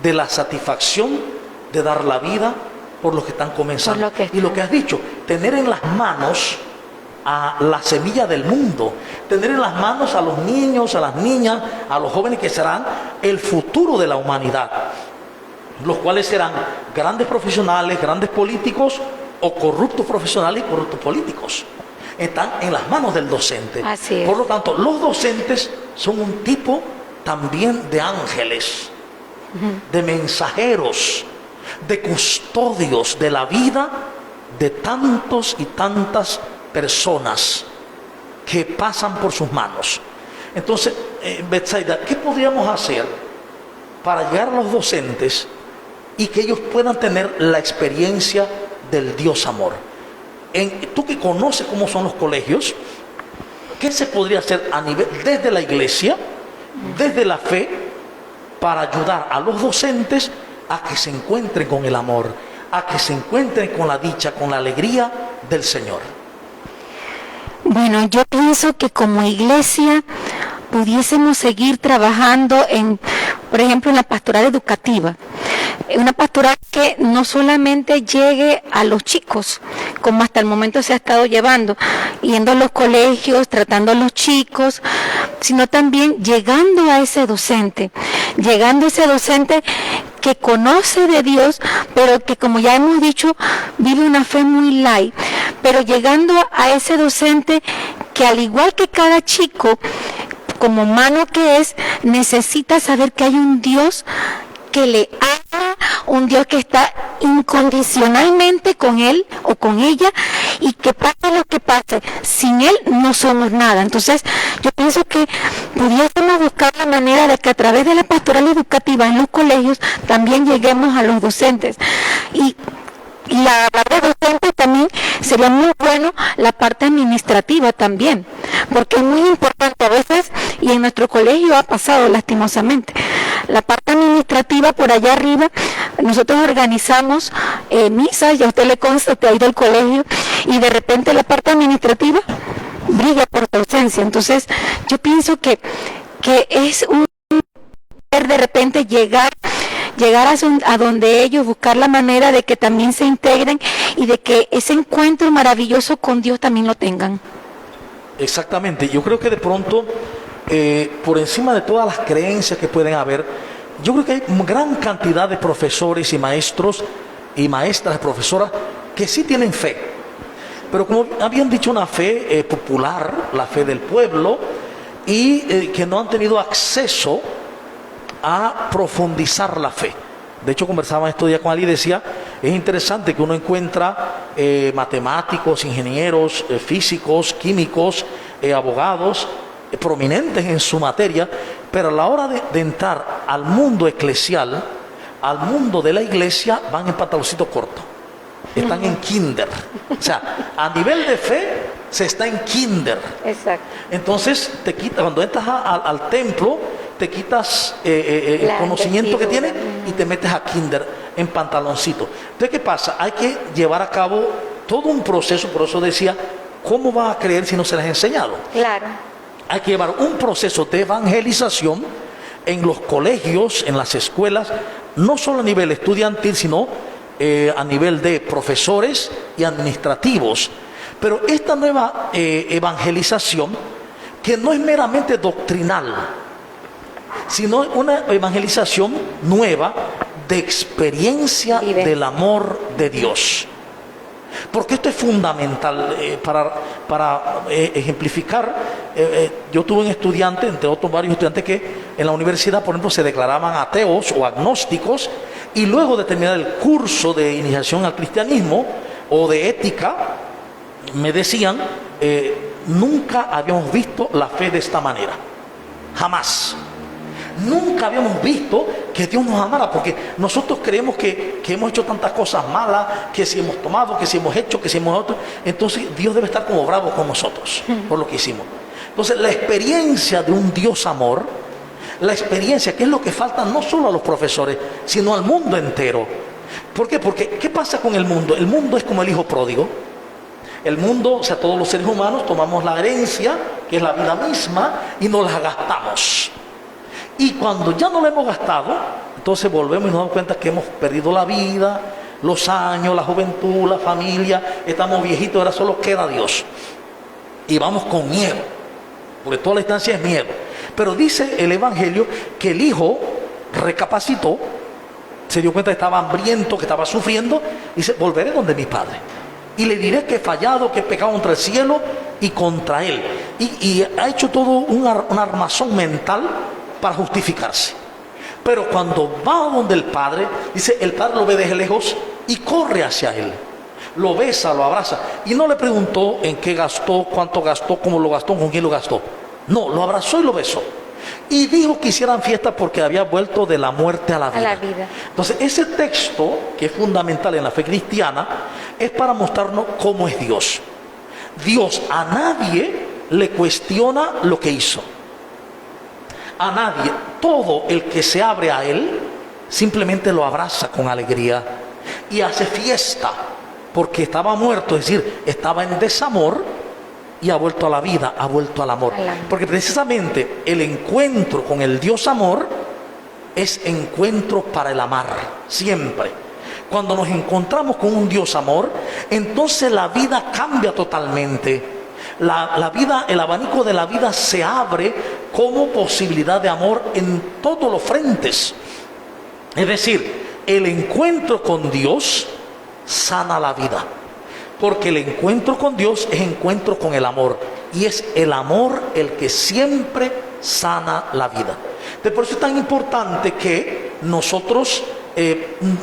de la satisfacción de dar la vida por los que están comenzando. Y lo que has dicho, tener en las manos a la semilla del mundo, tener en las manos a los niños, a las niñas, a los jóvenes que serán el futuro de la humanidad, los cuales serán grandes profesionales, grandes políticos, o corruptos profesionales y corruptos políticos. Están en las manos del docente. Así es. Por lo tanto, los docentes son un tipo también de ángeles, de mensajeros, de custodios de la vida de tantos y tantas personas que pasan por sus manos. Entonces, Betsaida, ¿qué podríamos hacer para llegar a los docentes y que ellos puedan tener la experiencia del Dios amor? Tú que conoces cómo son los colegios, ¿qué se podría hacer a nivel desde la iglesia, desde la fe, para ayudar a los docentes a que se encuentren con el amor, a que se encuentren con la dicha, con la alegría del Señor? Bueno, yo pienso que como iglesia pudiésemos seguir trabajando por ejemplo, en la pastoral educativa. Una pastoral que no solamente llegue a los chicos, como hasta el momento se ha estado llevando, yendo a los colegios, tratando a los chicos, sino también llegando a ese docente que conoce de Dios, pero que, como ya hemos dicho, vive una fe muy light, pero llegando a ese docente que, al igual que cada chico, como humano que es, necesita saber que hay un Dios que le ama, un Dios que está incondicionalmente con él o con ella, y que pase lo que pase, sin él no somos nada. Entonces, yo pienso que pudiésemos buscar la manera de que a través de la pastoral educativa en los colegios también lleguemos a los docentes. Y la parte docente también sería muy bueno la parte administrativa también, porque es muy importante a veces, y en nuestro colegio ha pasado lastimosamente, la parte administrativa por allá arriba. Nosotros organizamos misas, ya a usted le consta que ha ido al colegio, y de repente la parte administrativa brilla por su ausencia. Entonces yo pienso que es un de repente llegar a donde ellos, buscar la manera de que también se integren y de que ese encuentro maravilloso con Dios también lo tengan. Exactamente, yo creo que de pronto, por encima de todas las creencias que pueden haber, yo creo que hay gran cantidad de profesores y maestros y maestras, profesoras, que sí tienen fe, pero como habían dicho, una fe popular, la fe del pueblo, y que no han tenido acceso a profundizar la fe. De hecho, conversaba estos días con alguien y decía, es interesante que uno encuentra matemáticos, ingenieros, físicos, químicos, abogados, prominentes en su materia, pero a la hora de entrar al mundo eclesial, al mundo de la iglesia, van en pantaloncito corto. Están en kinder. O sea, a nivel de fe, se está en kinder. Exacto. Entonces, te quita, cuando entras al templo, te quitas el conocimiento que tienes y te metes a kinder en pantaloncito. Entonces, ¿qué pasa? Hay que llevar a cabo todo un proceso. Por eso decía, ¿cómo vas a creer si no se les ha enseñado? Claro. Hay que llevar un proceso de evangelización en los colegios, en las escuelas, no solo a nivel estudiantil, sino a nivel de profesores y administrativos. Pero esta nueva evangelización, que no es meramente doctrinal, sino una evangelización nueva de experiencia del amor de Dios. Porque esto es fundamental para ejemplificar. Yo tuve un estudiante, entre otros varios estudiantes, que en la universidad, por ejemplo, se declaraban ateos o agnósticos, y luego de terminar el curso de iniciación al cristianismo o de ética, me decían, nunca habíamos visto la fe de esta manera, jamás. Nunca habíamos visto que Dios nos amara, porque nosotros creemos que hemos hecho tantas cosas malas, que si hemos tomado, que si hemos hecho, que si hemos otro, entonces Dios debe estar como bravo con nosotros por lo que hicimos. Entonces, la experiencia de un Dios amor, la experiencia, que es lo que falta no solo a los profesores, sino al mundo entero. ¿Por qué? Porque ¿qué pasa con el mundo? El mundo es como el hijo pródigo. El mundo, o sea, todos los seres humanos tomamos la herencia, que es la vida misma, y nos la gastamos. Y cuando ya no la hemos gastado, entonces volvemos y nos damos cuenta que hemos perdido la vida, los años, la juventud, la familia, estamos viejitos, ahora solo queda Dios. Y vamos con miedo, porque toda la instancia es miedo. Pero dice el Evangelio que el hijo recapacitó, se dio cuenta que estaba hambriento, que estaba sufriendo, y dice, volveré donde mi padre. Y le diré que he fallado, que he pecado contra el cielo y contra él. Y ha hecho todo un armazón mental para justificarse. Pero cuando va donde el padre, dice, el padre lo ve desde lejos y corre hacia él. Lo besa, lo abraza. Y no le preguntó en qué gastó, cuánto gastó, cómo lo gastó, con quién lo gastó. No, lo abrazó y lo besó. Y dijo que hicieran fiesta porque había vuelto de la muerte a la vida. Entonces, ese texto, que es fundamental en la fe cristiana, es para mostrarnos cómo es Dios. Dios a nadie le cuestiona lo que hizo. A nadie. Todo el que se abre a Él simplemente lo abraza con alegría y hace fiesta, porque estaba muerto, es decir, estaba en desamor, y ha vuelto a la vida, ha vuelto al amor. Porque precisamente el encuentro con el Dios amor es encuentro para el amar, siempre. Cuando nos encontramos con un Dios amor, entonces la vida cambia totalmente. La vida, el abanico de la vida se abre como posibilidad de amor en todos los frentes. Es decir, el encuentro con Dios sana la vida. Porque el encuentro con Dios es encuentro con el amor. Y es el amor el que siempre sana la vida. Por eso es tan importante que nosotros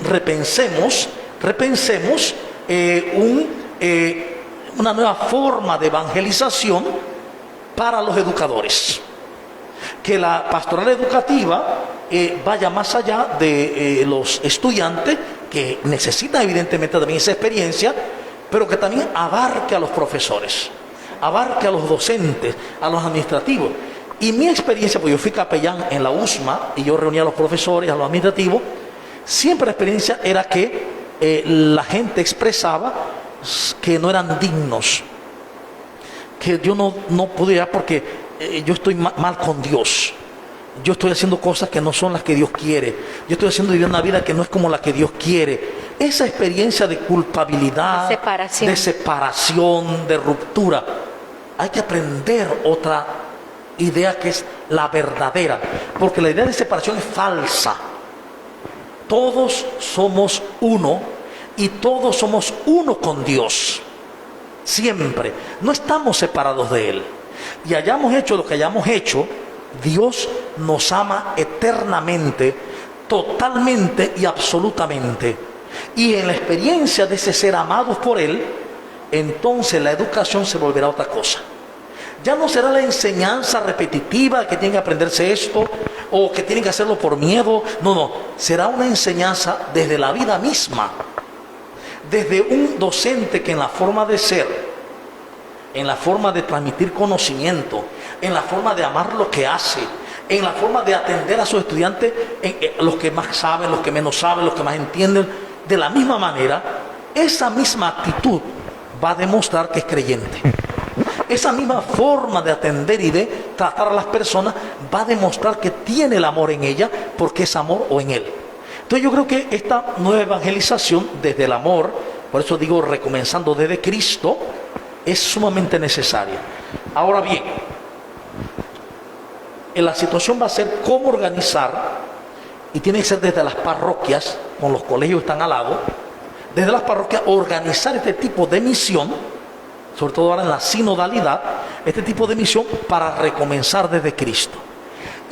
repensemos una nueva forma de evangelización para los educadores. Que la pastoral educativa vaya más allá de los estudiantes, que necesitan evidentemente también esa experiencia, pero que también abarque a los profesores, abarque a los docentes, a los administrativos. Y mi experiencia, pues yo fui capellán en la USMA y yo reunía a los profesores, a los administrativos, siempre la experiencia era que la gente expresaba que no eran dignos, que yo no podía porque yo estoy mal con Dios. Yo estoy haciendo cosas que no son las que Dios quiere. Yo estoy viviendo una vida que no es como la que Dios quiere. Esa experiencia de culpabilidad, de separación, de ruptura. Hay que aprender otra idea que es la verdadera. Porque la idea de separación es falsa. Todos somos uno y todos somos uno con Dios. Siempre. No estamos separados de Él. Y hayamos hecho lo que hayamos hecho, Dios nos ama eternamente, totalmente y absolutamente. Y en la experiencia de ese ser amados por Él, entonces la educación se volverá otra cosa. Ya no será la enseñanza repetitiva que tienen que aprenderse esto o que tienen que hacerlo por miedo. No, será una enseñanza desde la vida misma. Desde un docente que en la forma de ser, en la forma de transmitir conocimiento, en la forma de amar lo que hace, en la forma de atender a sus estudiantes, los que más saben, los que menos saben, los que más entienden, de la misma manera, esa misma actitud va a demostrar que es creyente. Esa misma forma de atender y de tratar a las personas va a demostrar que tiene el amor en ella, porque es amor o en él. Entonces yo creo que esta nueva evangelización desde el amor, por eso digo recomenzando desde Cristo, es sumamente necesaria. Ahora bien, la situación va a ser cómo organizar, y tiene que ser desde las parroquias, con los colegios están al lado, desde las parroquias organizar este tipo de misión, sobre todo ahora en la sinodalidad, este tipo de misión para recomenzar desde Cristo.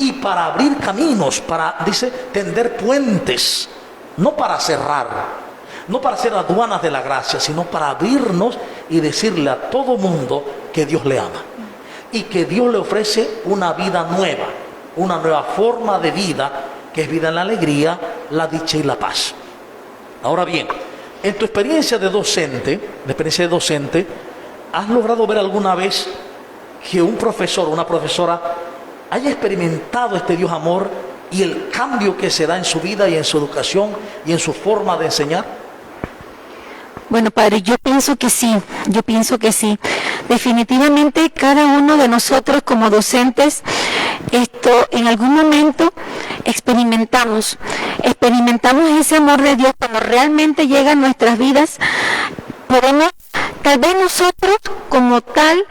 Y para abrir caminos, para, dice, tender puentes, no para cerrar, no para hacer aduanas de la gracia, sino para abrirnos y decirle a todo mundo que Dios le ama. Y que Dios le ofrece una vida nueva, una nueva forma de vida, que es vida en la alegría, la dicha y la paz. Ahora bien, en tu experiencia de docente, ¿has logrado ver alguna vez que un profesor o una profesora haya experimentado este Dios amor y el cambio que se da en su vida y en su educación y en su forma de enseñar? Bueno, padre, yo pienso que sí. Definitivamente cada uno de nosotros como docentes, en algún momento experimentamos ese amor de Dios cuando realmente llega a nuestras vidas. Tal vez nosotros como tal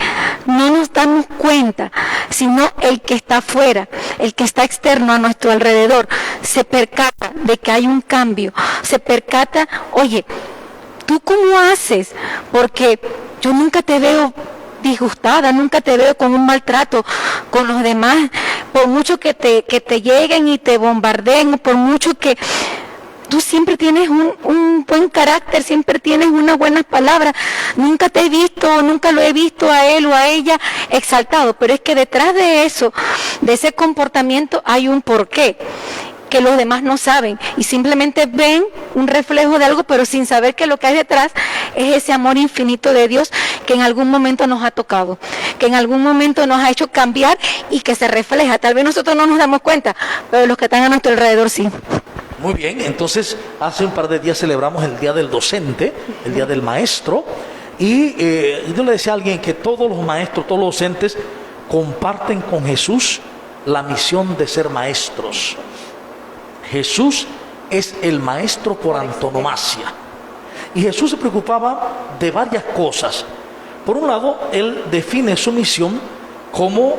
no nos damos cuenta, sino el que está afuera, el que está externo a nuestro alrededor, se percata de que hay un cambio, se percata, oye, ¿tú cómo haces? Porque yo nunca te veo disgustada, nunca te veo con un maltrato con los demás, por mucho que te lleguen y te bombardeen, por mucho que tú siempre tienes un buen carácter, siempre tienes unas buenas palabras, nunca te he visto, nunca lo he visto a él o a ella exaltado, pero es que detrás de eso, de ese comportamiento hay un porqué que los demás no saben y simplemente ven un reflejo de algo, pero sin saber que lo que hay detrás es ese amor infinito de Dios que en algún momento nos ha tocado, que en algún momento nos ha hecho cambiar y que se refleja. Tal vez nosotros no nos damos cuenta, pero los que están a nuestro alrededor sí. Muy bien, entonces hace un par de días celebramos el Día del Docente, el Día del Maestro, y yo le decía a alguien que todos los maestros, todos los docentes comparten con Jesús la misión de ser maestros. Jesús es el maestro por antonomasia. Y Jesús se preocupaba de varias cosas. Por un lado, Él define su misión como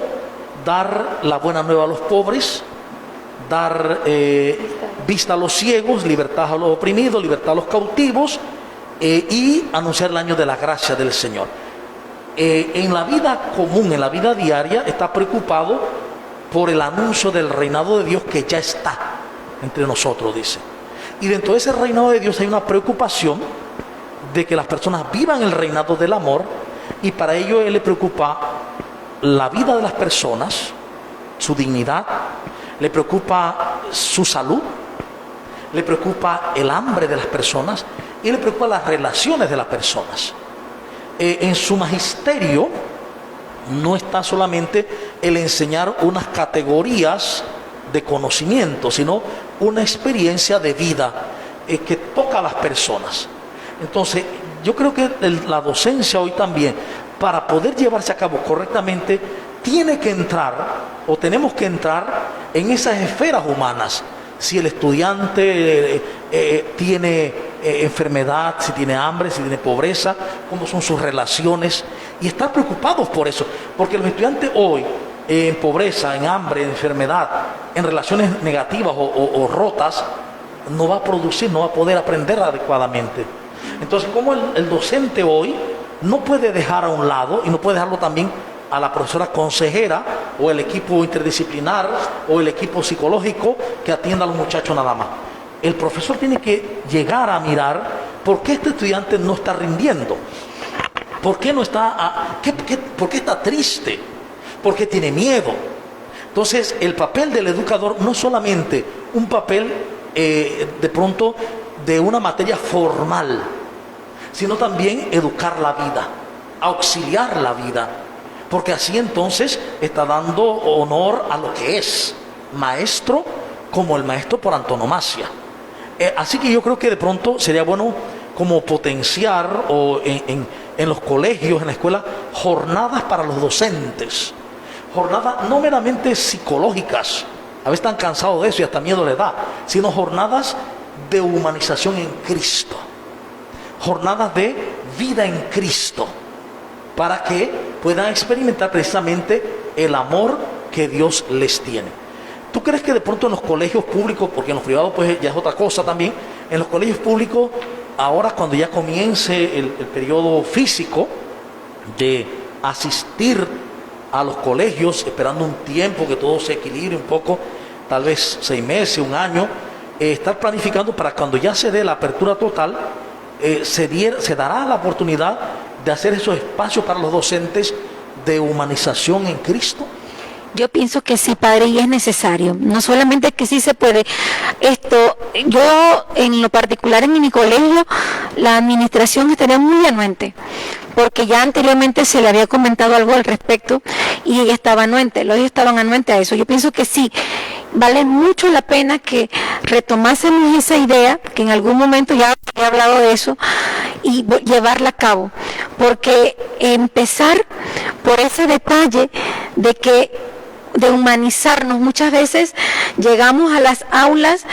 dar la buena nueva a los pobres, dar vista a los ciegos, libertad a los oprimidos, libertad a los cautivos, y anunciar el año de la gracia del Señor. En la vida común, en la vida diaria, está preocupado por el anuncio del reinado de Dios que ya está entre nosotros, dice. Y dentro de ese reinado de Dios hay una preocupación de que las personas vivan el reinado del amor, y para ello Él le preocupa la vida de las personas, su dignidad, le preocupa su salud, le preocupa el hambre de las personas y le preocupa las relaciones de las personas. En su magisterio no está solamente el enseñar unas categorías de conocimiento, sino una experiencia de vida que toca a las personas. Entonces, yo creo que la docencia hoy también, para poder llevarse a cabo correctamente, tiene que entrar, o tenemos que entrar en esas esferas humanas. Si el estudiante tiene enfermedad, si tiene hambre, si tiene pobreza, cómo son sus relaciones, y estar preocupados por eso, porque los estudiantes hoy, en pobreza, en hambre, en enfermedad, en relaciones negativas o rotas, no va a producir, no va a poder aprender adecuadamente. Entonces, como el docente hoy no puede dejar a un lado, y no puede dejarlo también a la profesora consejera o el equipo interdisciplinar o el equipo psicológico que atienda a los muchachos nada más. El profesor tiene que llegar a mirar por qué este estudiante no está rindiendo, por qué no está, por qué está triste, por qué tiene miedo. Entonces, el papel del educador no solamente un papel de pronto de una materia formal, sino también educar la vida, auxiliar la vida, porque así entonces está dando honor a lo que es maestro, como el maestro por antonomasia. Así que yo creo que de pronto sería bueno como potenciar o en los colegios, en la escuela, jornadas para los docentes, jornadas no meramente psicológicas, a veces están cansados de eso y hasta miedo les da, sino jornadas de humanización en Cristo, jornadas de vida en Cristo, para que puedan experimentar precisamente el amor que Dios les tiene. ¿Tú crees que de pronto en los colegios públicos, porque en los privados pues ya es otra cosa también, en los colegios públicos, ahora cuando ya comience el periodo físico de asistir a los colegios, esperando un tiempo que todo se equilibre un poco, tal vez 6 meses, 1 año, estar planificando para cuando ya se dé la apertura total, se dará la oportunidad de hacer esos espacios para los docentes de humanización en Cristo? Yo pienso que sí, padre, y es necesario. No solamente que sí se puede. Yo en lo particular en mi colegio, la administración estaría muy anuente, porque ya anteriormente se le había comentado algo al respecto y ella estaba anuente, ellos estaban anuentes a eso. Yo pienso que sí, vale mucho la pena que retomásemos esa idea, que en algún momento ya he hablado de eso, y llevarla a cabo, porque empezar por ese detalle de humanizarnos. Muchas veces llegamos a las aulas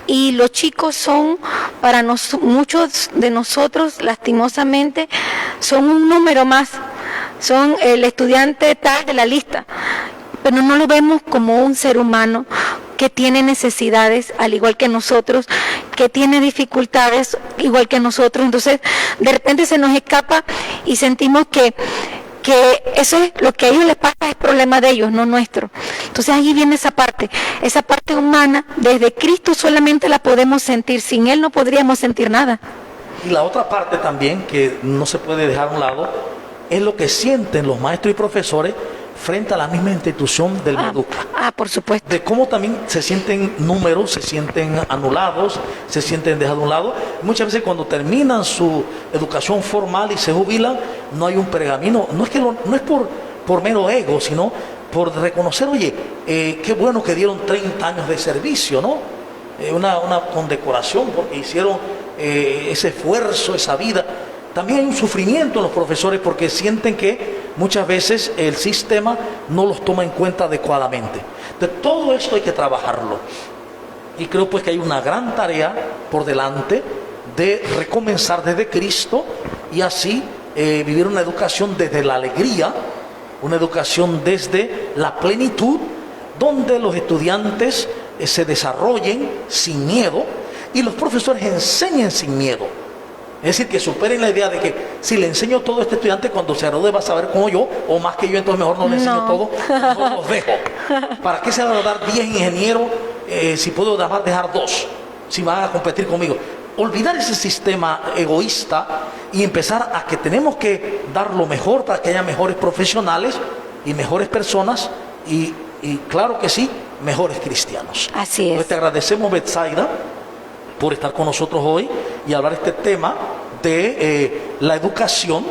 y los chicos son, para muchos de nosotros, lastimosamente, son un número más, son el estudiante tal de la lista, pero no lo vemos como un ser humano que tiene necesidades al igual que nosotros, que tiene dificultades igual que nosotros. Entonces de repente se nos escapa y sentimos que eso es lo que a ellos les pasa, es problema de ellos, no nuestro. Entonces ahí viene esa parte humana. Desde Cristo solamente la podemos sentir, sin Él no podríamos sentir nada. Y la otra parte también que no se puede dejar a un lado es lo que sienten los maestros y profesores frente a la misma institución del Meduca. Por supuesto. De cómo también se sienten números, se sienten anulados, se sienten dejados a un lado. Muchas veces cuando terminan su educación formal y se jubilan, no hay un pergamino. No es por mero ego, sino por reconocer, oye, qué bueno que dieron 30 años de servicio, ¿no? Una condecoración porque hicieron ese esfuerzo, esa vida. También hay un sufrimiento en los profesores porque sienten que muchas veces el sistema no los toma en cuenta adecuadamente. De todo esto hay que trabajarlo. Y creo pues que hay una gran tarea por delante de recomenzar desde Cristo y así vivir una educación desde la alegría, una educación desde la plenitud, donde los estudiantes se desarrollen sin miedo y los profesores enseñen sin miedo. Es decir, que superen la idea de que si le enseño todo a este estudiante, cuando se gradúe va a saber como yo, o más que yo, entonces mejor no le enseño todo, mejor los dejo. ¿Para qué se van a dar 10 ingenieros si puedo dejar 2, si van a competir conmigo? Olvidar ese sistema egoísta y empezar a que tenemos que dar lo mejor para que haya mejores profesionales y mejores personas y claro que sí, mejores cristianos. Así es. Entonces te agradecemos, Betsaida, por estar con nosotros hoy y hablar este tema de la educación,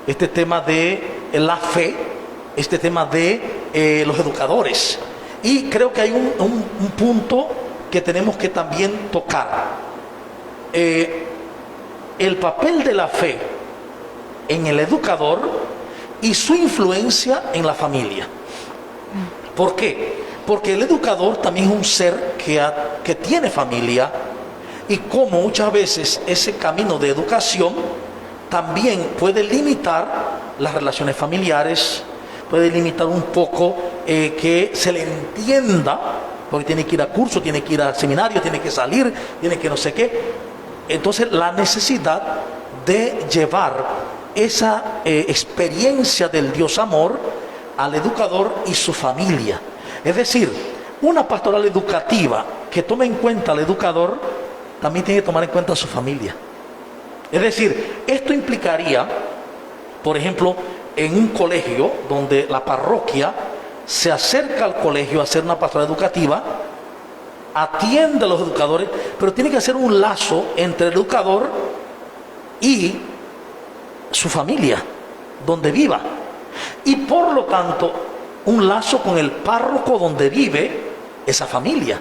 este tema de la fe, este tema de los educadores. Y creo que hay un punto que tenemos que también tocar. El papel de la fe en el educador y su influencia en la familia. ¿Por qué? Porque el educador también es un ser que tiene familia. Y como muchas veces ese camino de educación también puede limitar las relaciones familiares, puede limitar un poco que se le entienda, porque tiene que ir a curso, tiene que ir a seminario, tiene que salir, tiene que no sé qué. Entonces la necesidad de llevar esa experiencia del Dios amor al educador y su familia. Es decir, una pastoral educativa que tome en cuenta al educador también tiene que tomar en cuenta a su familia. Es decir, esto implicaría, por ejemplo, en un colegio donde la parroquia se acerca al colegio a hacer una pastoral educativa, atiende a los educadores, pero tiene que hacer un lazo entre el educador y su familia, donde viva. Y por lo tanto, un lazo con el párroco donde vive esa familia.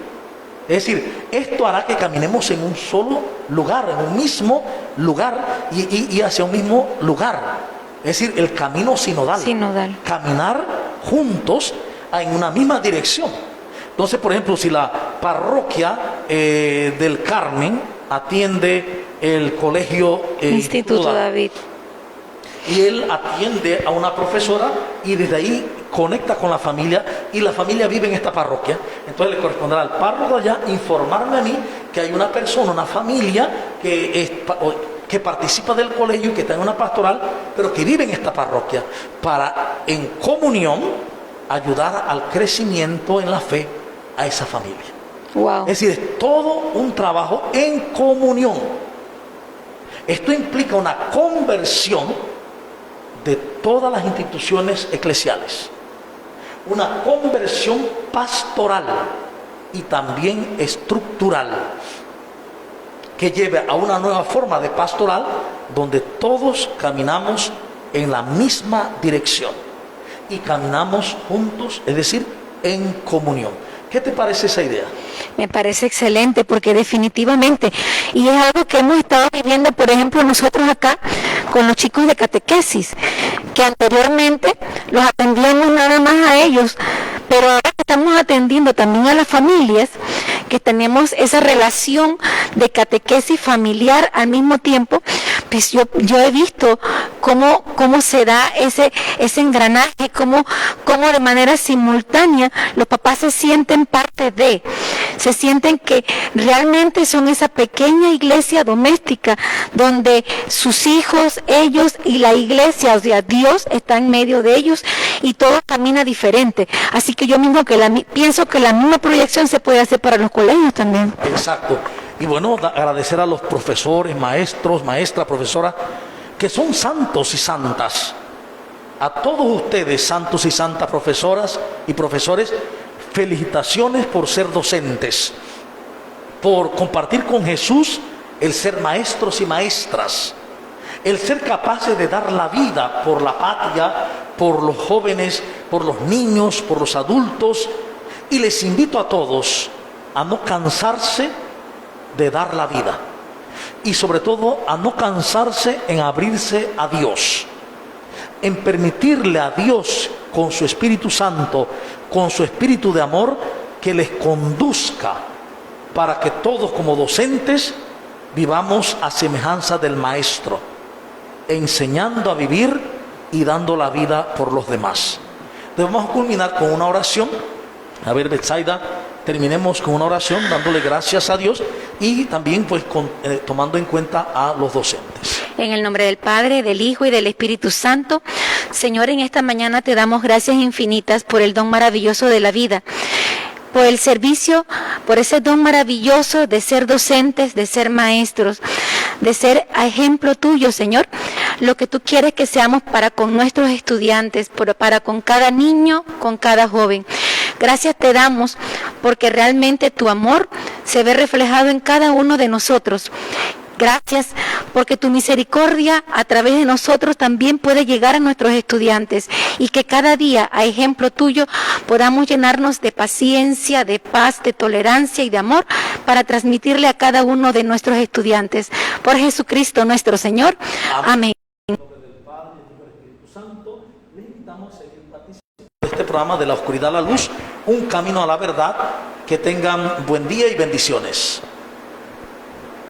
Es decir, esto hará que caminemos en un solo lugar, en un mismo lugar y hacia un mismo lugar. Es decir, el camino sinodal. Caminar juntos en una misma dirección. Entonces, por ejemplo, si la parroquia del Carmen atiende el colegio Instituto David, y él atiende a una profesora y desde ahí conecta con la familia y la familia vive en esta parroquia, entonces le corresponderá al párroco allá informarme a mí que hay una persona, una familia que participa del colegio y que está en una pastoral, pero que vive en esta parroquia, para en comunión ayudar al crecimiento en la fe a esa familia. Wow. Es decir, es todo un trabajo en comunión. Esto implica una conversión de todas las instituciones eclesiales, una conversión pastoral y también estructural que lleve a una nueva forma de pastoral donde todos caminamos en la misma dirección y caminamos juntos, es decir, en comunión. ¿Qué te parece esa idea? Me parece excelente, porque definitivamente, y es algo que hemos estado viviendo, por ejemplo, nosotros acá con los chicos de catequesis, que anteriormente los atendíamos nada más a ellos, pero ahora estamos atendiendo también a las familias, que tenemos esa relación de catequesis familiar al mismo tiempo. Pues yo he visto cómo se da ese engranaje, cómo de manera simultánea los papás se sienten parte de, se sienten que realmente son esa pequeña iglesia doméstica donde sus hijos, ellos y la iglesia, o sea, Dios está en medio de ellos y todo camina diferente. Así que yo mismo pienso que la misma proyección se puede hacer para los colegios también. Exacto. Y bueno, agradecer a los profesores, maestros, maestras, profesoras, que son santos y santas. A todos ustedes, santos y santas profesoras y profesores, felicitaciones por ser docentes, por compartir con Jesús el ser maestros y maestras, el ser capaces de dar la vida por la patria, por los jóvenes, por los niños, por los adultos. Y les invito a todos a no cansarse de dar la vida y sobre todo a no cansarse en abrirse a Dios, en permitirle a Dios con su Espíritu Santo, con su espíritu de amor, que les conduzca para que todos como docentes vivamos a semejanza del Maestro, enseñando a vivir y dando la vida por los demás. Entonces vamos a culminar con una oración. A ver, Betsaida, terminemos con una oración dándole gracias a Dios y también pues tomando en cuenta a los docentes. En el nombre del Padre, del Hijo y del Espíritu Santo. Señor, en esta mañana te damos gracias infinitas por el don maravilloso de la vida, por el servicio, por ese don maravilloso de ser docentes, de ser maestros, de ser a ejemplo tuyo, Señor, lo que tú quieres que seamos para con nuestros estudiantes, para con cada niño, con cada joven. Gracias te damos porque realmente tu amor se ve reflejado en cada uno de nosotros. Gracias porque tu misericordia a través de nosotros también puede llegar a nuestros estudiantes y que cada día, a ejemplo tuyo, podamos llenarnos de paciencia, de paz, de tolerancia y de amor para transmitirle a cada uno de nuestros estudiantes. Por Jesucristo nuestro Señor. Amén. Este programa de la oscuridad a la luz, un camino a la verdad. Que tengan buen día y bendiciones.